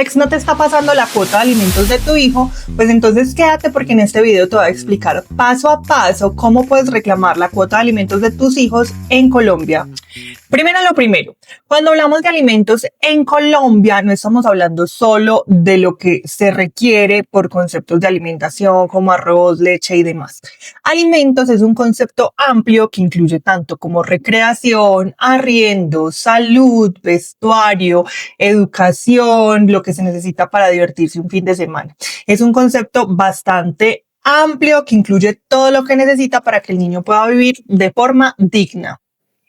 ex no te está pasando la cuota de alimentos de tu hijo, pues entonces quédate porque en este video te voy a explicar paso a paso cómo puedes reclamar la cuota de alimentos de tus hijos en Colombia. Primero lo primero, cuando hablamos de alimentos en Colombia no estamos hablando solo de lo que se requiere por conceptos de alimentación como arroz, leche y demás. Alimentos es un concepto amplio que incluye tanto como recreación, arriendo, salud, vestuario, educación, lo que se necesita para divertirse un fin de semana. Es un concepto bastante amplio que incluye todo lo que necesita para que el niño pueda vivir de forma digna.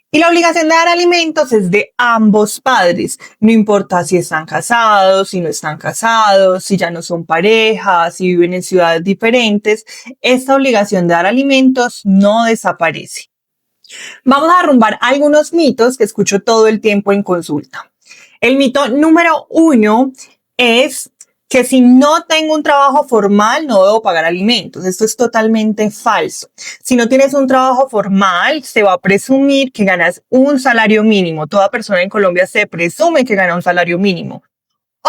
Y la obligación de dar alimentos es de ambos padres, no importa si están casados, si no están casados, si ya no son pareja, si viven en ciudades diferentes, esta obligación de dar alimentos no desaparece. Vamos a derrumbar algunos mitos que escucho todo el tiempo en consulta. El mito número 1 es que si no tengo un trabajo formal no debo pagar alimentos. Esto es totalmente falso. Si no tienes un trabajo formal, se va a presumir que ganas un salario mínimo. Toda persona en Colombia se presume que gana un salario mínimo.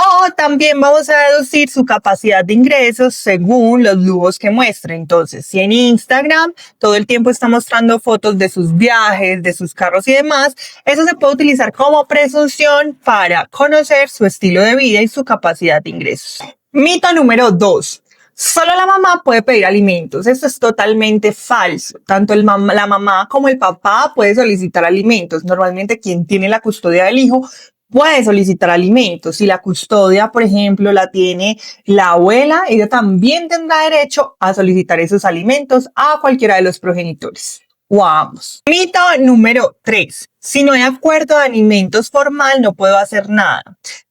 O también vamos a deducir su capacidad de ingresos según los lujos que muestre. Entonces, si en Instagram todo el tiempo está mostrando fotos de sus viajes, de sus carros y demás, eso se puede utilizar como presunción para conocer su estilo de vida y su capacidad de ingresos. Mito número 2. Solo la mamá puede pedir alimentos. Esto es totalmente falso. Tanto la mamá como el papá puede solicitar alimentos. Normalmente quien tiene la custodia del hijo puede solicitar alimentos. Si la custodia, por ejemplo, la tiene la abuela, ella también tendrá derecho a solicitar esos alimentos a cualquiera de los progenitores o a ambos. Mito número 3. Si no hay acuerdo de alimentos formal, no puedo hacer nada.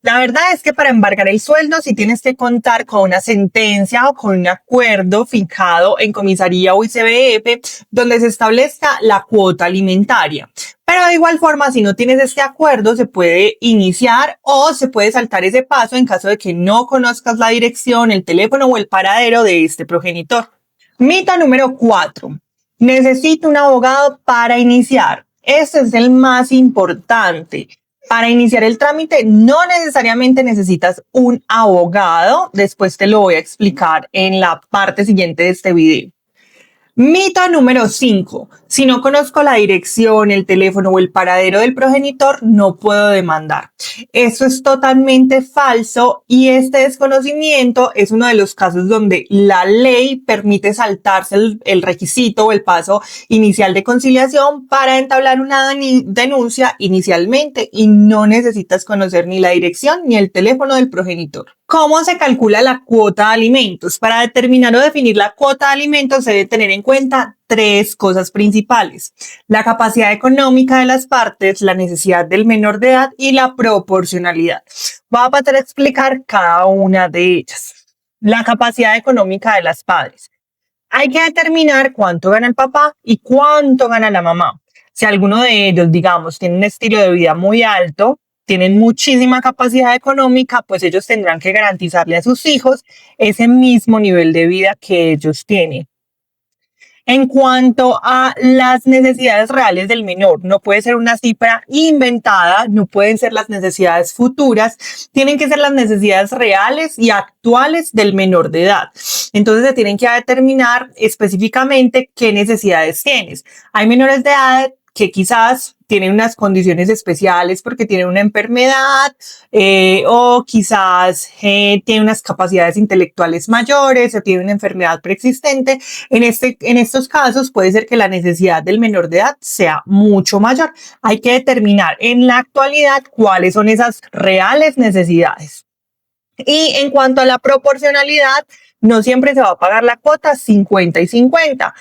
La verdad es que para embargar el sueldo, sí tienes que contar con una sentencia o con un acuerdo fijado en comisaría o ICBF, donde se establezca la cuota alimentaria. Pero de igual forma, si no tienes este acuerdo, se puede iniciar o se puede saltar ese paso en caso de que no conozcas la dirección, el teléfono o el paradero de este progenitor. Mito número 4. Necesito un abogado para iniciar. Este es el más importante. Para iniciar el trámite no necesariamente necesitas un abogado. Después te lo voy a explicar en la parte siguiente de este video. Mito número 5. Si no conozco la dirección, el teléfono o el paradero del progenitor, no puedo demandar. Eso es totalmente falso y este desconocimiento es uno de los casos donde la ley permite saltarse el requisito o el paso inicial de conciliación para entablar una denuncia inicialmente y no necesitas conocer ni la dirección ni el teléfono del progenitor. ¿Cómo se calcula la cuota de alimentos? Para determinar o definir la cuota de alimentos se debe tener en cuenta 3 cosas principales: la capacidad económica de las partes, la necesidad del menor de edad y la proporcionalidad. Voy a pasar a explicar cada una de ellas. La capacidad económica de las padres. Hay que determinar cuánto gana el papá y cuánto gana la mamá. Si alguno de ellos, digamos, tiene un estilo de vida muy alto, tienen muchísima capacidad económica, pues ellos tendrán que garantizarle a sus hijos ese mismo nivel de vida que ellos tienen. En cuanto a las necesidades reales del menor, no puede ser una cifra inventada, no pueden ser las necesidades futuras, tienen que ser las necesidades reales y actuales del menor de edad. Entonces se tienen que determinar específicamente qué necesidades tienes. Hay menores de edad que quizás tienen unas condiciones especiales porque tienen una enfermedad o quizás tienen unas capacidades intelectuales mayores o tienen una enfermedad preexistente. En estos casos puede ser que la necesidad del menor de edad sea mucho mayor. Hay que determinar en la actualidad cuáles son esas reales necesidades. Y en cuanto a la proporcionalidad, no siempre se va a pagar la cuota 50 y 50.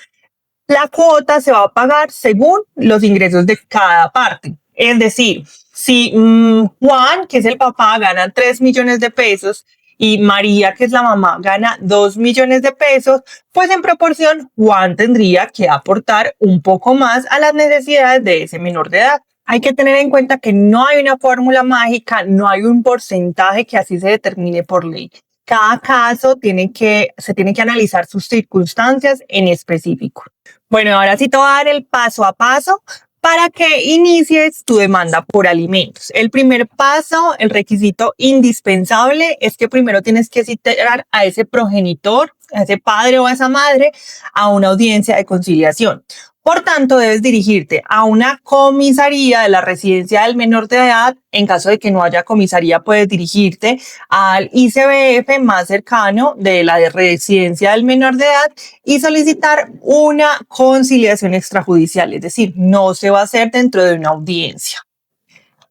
La cuota se va a pagar según los ingresos de cada parte. Es decir, si Juan, que es el papá, gana 3 millones de pesos y María, que es la mamá, gana 2 millones de pesos, pues en proporción Juan tendría que aportar un poco más a las necesidades de ese menor de edad. Hay que tener en cuenta que no hay una fórmula mágica, no hay un porcentaje que así se determine por ley. Cada caso se tiene que analizar sus circunstancias en específico. Bueno, ahora sí te voy a dar el paso a paso para que inicies tu demanda por alimentos. El primer paso, el requisito indispensable es que primero tienes que citar a ese progenitor, a ese padre o a esa madre, a una audiencia de conciliación. Por tanto, debes dirigirte a una comisaría de la residencia del menor de edad. En caso de que no haya comisaría, puedes dirigirte al ICBF más cercano de la residencia del menor de edad y solicitar una conciliación extrajudicial, es decir, no se va a hacer dentro de una audiencia.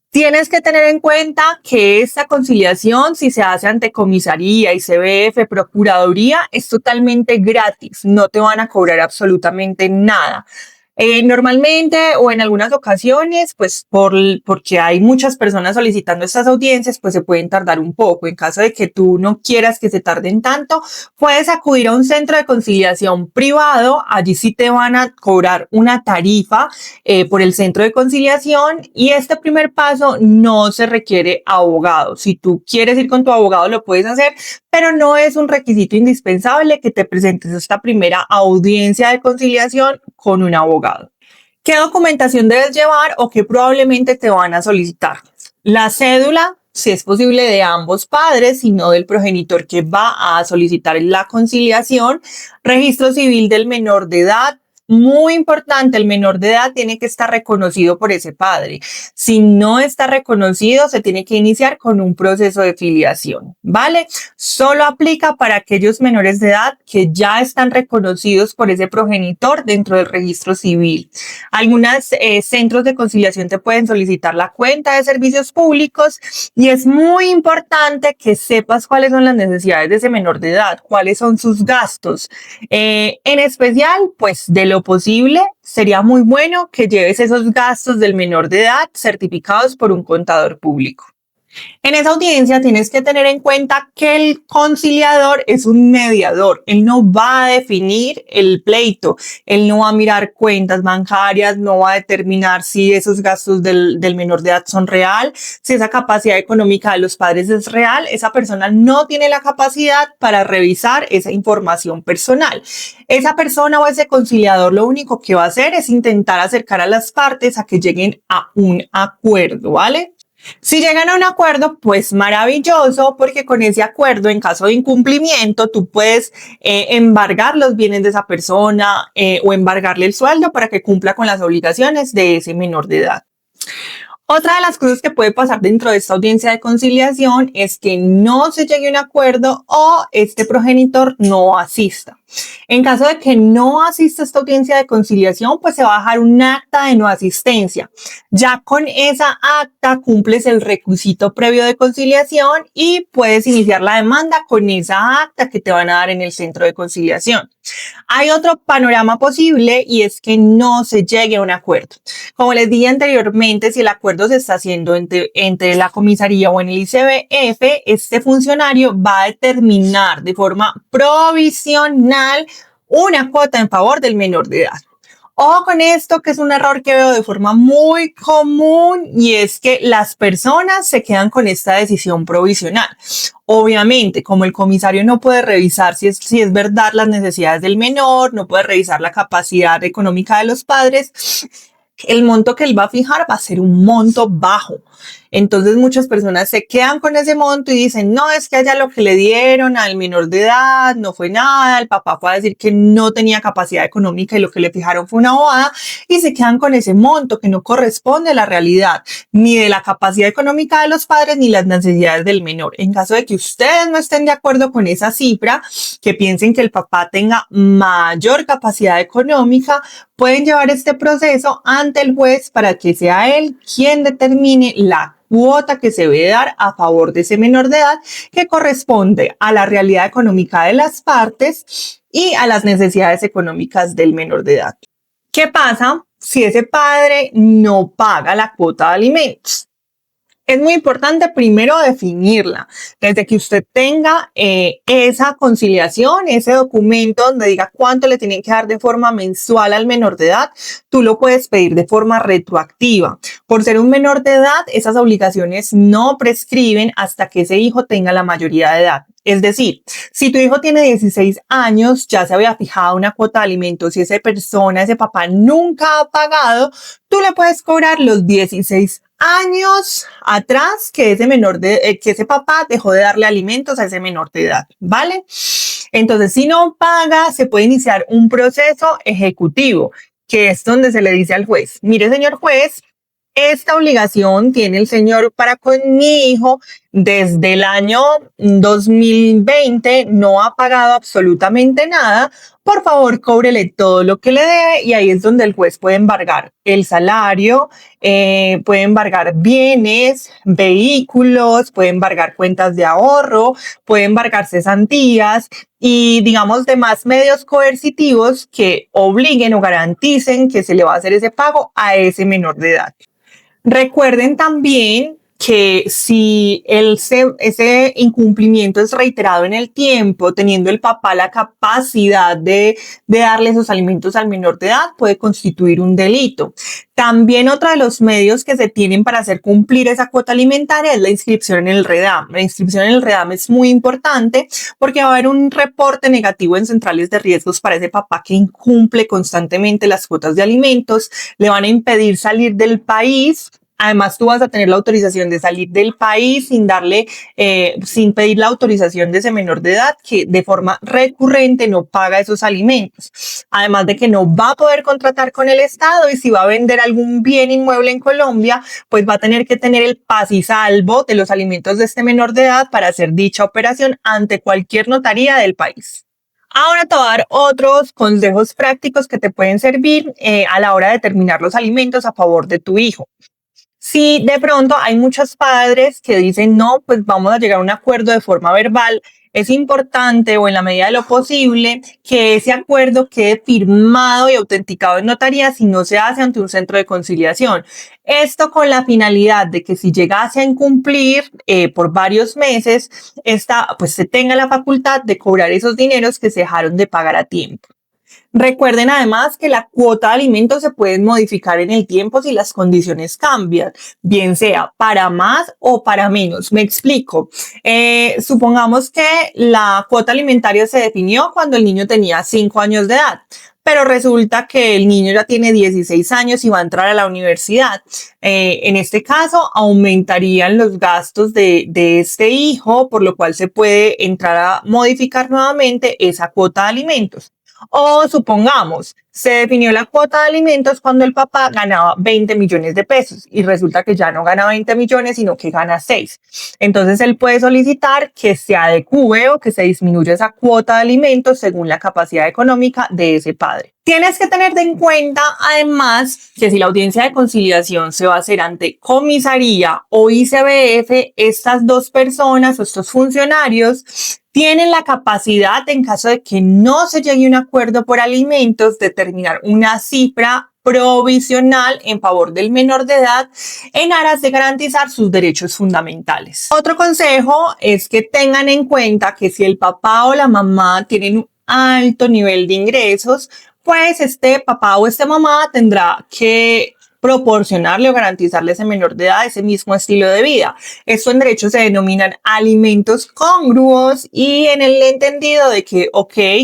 Tienes que tener en cuenta que esta conciliación, si se hace ante comisaría, ICBF, procuraduría, es totalmente gratis. No te van a cobrar absolutamente nada. Normalmente o en algunas ocasiones, pues porque hay muchas personas solicitando estas audiencias, pues se pueden tardar un poco. En caso de que tú no quieras que se tarden tanto, puedes acudir a un centro de conciliación privado. Allí sí te van a cobrar una tarifa por el centro de conciliación y este primer paso no se requiere abogado. Si tú quieres ir con tu abogado, lo puedes hacer, pero no es un requisito indispensable que te presentes esta primera audiencia de conciliación con un abogado. ¿Qué documentación debes llevar o qué probablemente te van a solicitar? La cédula, si es posible, de ambos padres, y no del progenitor que va a solicitar la conciliación. Registro civil del menor de edad. Muy importante, el menor de edad tiene que estar reconocido por ese padre. Si no está reconocido, se tiene que iniciar con un proceso de filiación, ¿vale? Solo aplica para aquellos menores de edad que ya están reconocidos por ese progenitor dentro del registro civil. Algunos centros de conciliación te pueden solicitar la cuenta de servicios públicos y es muy importante que sepas cuáles son las necesidades de ese menor de edad, cuáles son sus gastos. En especial, pues de lo posible, sería muy bueno que lleves esos gastos del menor de edad certificados por un contador público. En esa audiencia tienes que tener en cuenta que el conciliador es un mediador. Él no va a definir el pleito, él no va a mirar cuentas bancarias, no va a determinar si esos gastos del menor de edad son real, si esa capacidad económica de los padres es real. Esa persona no tiene la capacidad para revisar esa información personal. Esa persona o ese conciliador lo único que va a hacer es intentar acercar a las partes a que lleguen a un acuerdo, ¿vale? Si llegan a un acuerdo, pues maravilloso, porque con ese acuerdo, en caso de incumplimiento, tú puedes embargar los bienes de esa persona o embargarle el sueldo para que cumpla con las obligaciones de ese menor de edad. Otra de las cosas que puede pasar dentro de esta audiencia de conciliación es que no se llegue a un acuerdo o este progenitor no asista. En caso de que no asista a esta audiencia de conciliación, pues se va a dejar un acta de no asistencia. Ya con esa acta cumples el requisito previo de conciliación y puedes iniciar la demanda con esa acta que te van a dar en el centro de conciliación. Hay otro panorama posible y es que no se llegue a un acuerdo. Como les dije anteriormente, si el acuerdo se está haciendo entre la comisaría o en el ICBF, este funcionario va a determinar de forma provisional una cuota en favor del menor de edad. Ojo con esto, que es un error que veo de forma muy común, y es que las personas se quedan con esta decisión provisional. Obviamente, como el comisario no puede revisar si es verdad las necesidades del menor, no puede revisar la capacidad económica de los padres, el monto que él va a fijar va a ser un monto bajo. Entonces muchas personas se quedan con ese monto y dicen, no, es que allá lo que le dieron al menor de edad no fue nada, el papá fue a decir que no tenía capacidad económica y lo que le fijaron fue una bobada, y se quedan con ese monto que no corresponde a la realidad, ni de la capacidad económica de los padres, ni las necesidades del menor. En caso de que ustedes no estén de acuerdo con esa cifra, que piensen que el papá tenga mayor capacidad económica, pueden llevar este proceso ante el juez para que sea él quien determine la cuota que se debe dar a favor de ese menor de edad, que corresponde a la realidad económica de las partes y a las necesidades económicas del menor de edad. ¿Qué pasa si ese padre no paga la cuota de alimentos? Es muy importante primero definirla. Desde que usted tenga esa conciliación, ese documento donde diga cuánto le tienen que dar de forma mensual al menor de edad, tú lo puedes pedir de forma retroactiva. Por ser un menor de edad, esas obligaciones no prescriben hasta que ese hijo tenga la mayoría de edad. Es decir, si tu hijo tiene 16 años, ya se había fijado una cuota de alimentos y esa persona, ese papá nunca ha pagado, tú le puedes cobrar los 16 años atrás que ese papá dejó de darle alimentos a ese menor de edad, ¿vale? Entonces, si no paga, se puede iniciar un proceso ejecutivo, que es donde se le dice al juez, mire, señor juez, esta obligación tiene el señor para con mi hijo desde el año 2020, no ha pagado absolutamente nada. Por favor, cóbrele todo lo que le debe y ahí es donde el juez puede embargar el salario, puede embargar bienes, vehículos, puede embargar cuentas de ahorro, puede embargar cesantías y, digamos, demás medios coercitivos que obliguen o garanticen que se le va a hacer ese pago a ese menor de edad. Recuerden también que si ese incumplimiento es reiterado en el tiempo, teniendo el papá la capacidad de darle esos alimentos al menor de edad, puede constituir un delito. También otro de los medios que se tienen para hacer cumplir esa cuota alimentaria es la inscripción en el REDAM. La inscripción en el REDAM es muy importante porque va a haber un reporte negativo en centrales de riesgos para ese papá que incumple constantemente las cuotas de alimentos, le van a impedir salir del país. Además, tú vas a tener la autorización de salir del país sin pedir la autorización de ese menor de edad que de forma recurrente no paga esos alimentos. Además de que no va a poder contratar con el Estado y si va a vender algún bien inmueble en Colombia, pues va a tener que tener el paz y salvo de los alimentos de este menor de edad para hacer dicha operación ante cualquier notaría del país. Ahora te voy a dar otros consejos prácticos que te pueden servir a la hora de determinar los alimentos a favor de tu hijo. Si de pronto hay muchos padres que dicen, no, pues vamos a llegar a un acuerdo de forma verbal, es importante o en la medida de lo posible que ese acuerdo quede firmado y autenticado en notaría si no se hace ante un centro de conciliación. Esto con la finalidad de que si llegase a incumplir por varios meses, pues se tenga la facultad de cobrar esos dineros que se dejaron de pagar a tiempo. Recuerden además que la cuota de alimentos se puede modificar en el tiempo si las condiciones cambian, bien sea para más o para menos. Me explico. Supongamos que la cuota alimentaria se definió cuando el niño tenía 5 años de edad, pero resulta que el niño ya tiene 16 años y va a entrar a la universidad. En este caso, aumentarían los gastos de este hijo, por lo cual se puede entrar a modificar nuevamente esa cuota de alimentos. O supongamos, se definió la cuota de alimentos cuando el papá ganaba 20 millones de pesos y resulta que ya no gana 20 millones, sino que gana 6. Entonces él puede solicitar que se adecue o que se disminuya esa cuota de alimentos según la capacidad económica de ese padre. Tienes que tener en cuenta, además, que si la audiencia de conciliación se va a hacer ante comisaría o ICBF, estas dos personas o estos funcionarios tienen la capacidad, en caso de que no se llegue a un acuerdo por alimentos, de determinar una cifra provisional en favor del menor de edad en aras de garantizar sus derechos fundamentales. Otro consejo es que tengan en cuenta que si el papá o la mamá tienen un alto nivel de ingresos, pues este papá o esta mamá tendrá que proporcionarle o garantizarle a ese menor de edad ese mismo estilo de vida. Esto en derecho se denominan alimentos congruos y en el entendido de que,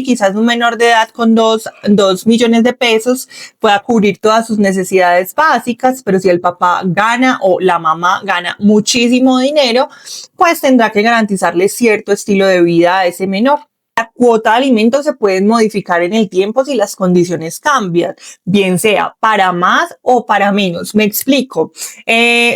quizás un menor de edad con 2 millones de pesos pueda cubrir todas sus necesidades básicas, pero si el papá gana o la mamá gana muchísimo dinero, pues tendrá que garantizarle cierto estilo de vida a ese menor. La cuota de alimentos se puede modificar en el tiempo si las condiciones cambian, bien sea para más o para menos. Me explico.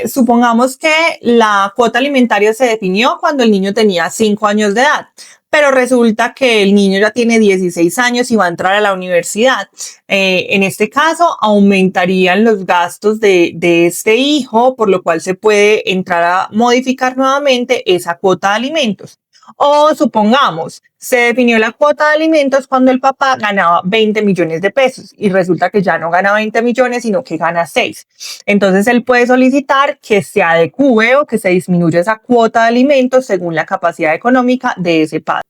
Supongamos que la cuota alimentaria se definió cuando el niño tenía 5 años de edad, pero resulta que el niño ya tiene 16 años y va a entrar a la universidad. En este caso, aumentarían los gastos de este hijo, por lo cual se puede entrar a modificar nuevamente esa cuota de alimentos. O supongamos, se definió la cuota de alimentos cuando el papá ganaba 20 millones de pesos y resulta que ya no gana 20 millones, sino que gana 6. Entonces él puede solicitar que se adecue o que se disminuya esa cuota de alimentos según la capacidad económica de ese padre.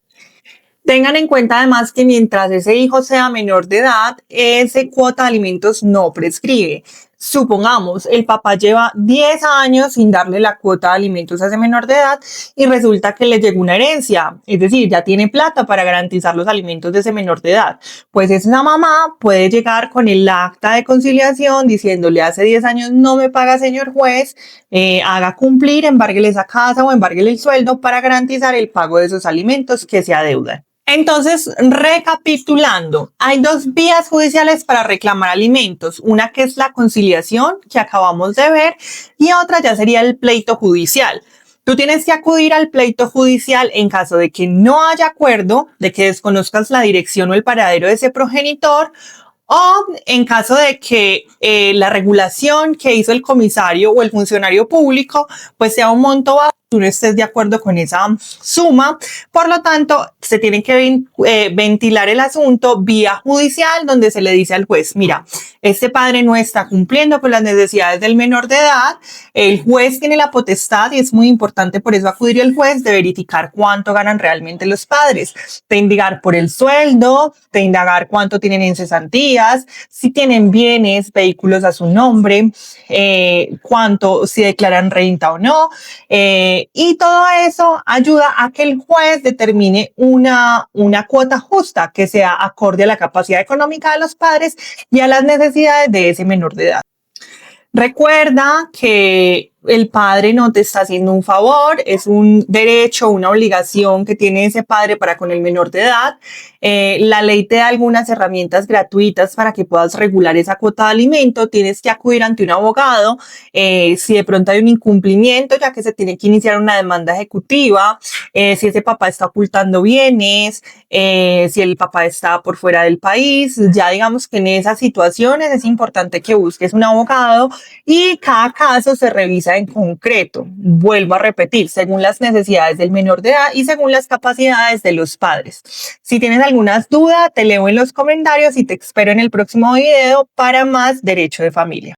Tengan en cuenta además que mientras ese hijo sea menor de edad, esa cuota de alimentos no prescribe. Supongamos, el papá lleva 10 años sin darle la cuota de alimentos a ese menor de edad y resulta que le llegó una herencia, es decir, ya tiene plata para garantizar los alimentos de ese menor de edad. Pues esa mamá puede llegar con el acta de conciliación diciéndole hace 10 años no me paga señor juez, haga cumplir, embárguele esa casa o embárguele el sueldo para garantizar el pago de esos alimentos que se adeudan. Entonces, recapitulando, hay dos vías judiciales para reclamar alimentos. Una que es la conciliación, que acabamos de ver, y otra ya sería el pleito judicial. Tú tienes que acudir al pleito judicial en caso de que no haya acuerdo, de que desconozcas la dirección o el paradero de ese progenitor, o en caso de que la regulación que hizo el comisario o el funcionario público pues sea un monto bajo, tú no estés de acuerdo con esa suma. Por lo tanto, se tiene que ventilar el asunto vía judicial, donde se le dice al juez, mira, este padre no está cumpliendo con las necesidades del menor de edad, el juez tiene la potestad, y es muy importante por eso acudir al juez, de verificar cuánto ganan realmente los padres, de indagar por el sueldo, de indagar cuánto tienen en cesantías, si tienen bienes, vehículos a su nombre, cuánto, si declaran renta o no, y todo eso ayuda a que el juez determine una cuota justa que sea acorde a la capacidad económica de los padres y a las necesidades de ese menor de edad. Recuerda que el padre no te está haciendo un favor, es un derecho, una obligación que tiene ese padre para con el menor de edad. La ley te da algunas herramientas gratuitas para que puedas regular esa cuota de alimento. Tienes que acudir ante un abogado si de pronto hay un incumplimiento, ya que se tiene que iniciar una demanda ejecutiva, si ese papá está ocultando bienes, si el papá está por fuera del país. Ya digamos que en esas situaciones es importante que busques un abogado y cada caso se revisa en concreto. Vuelvo a repetir, según las necesidades del menor de edad y según las capacidades de los padres. Si tienes algunas dudas, te leo en los comentarios y te espero en el próximo video para más derecho de familia.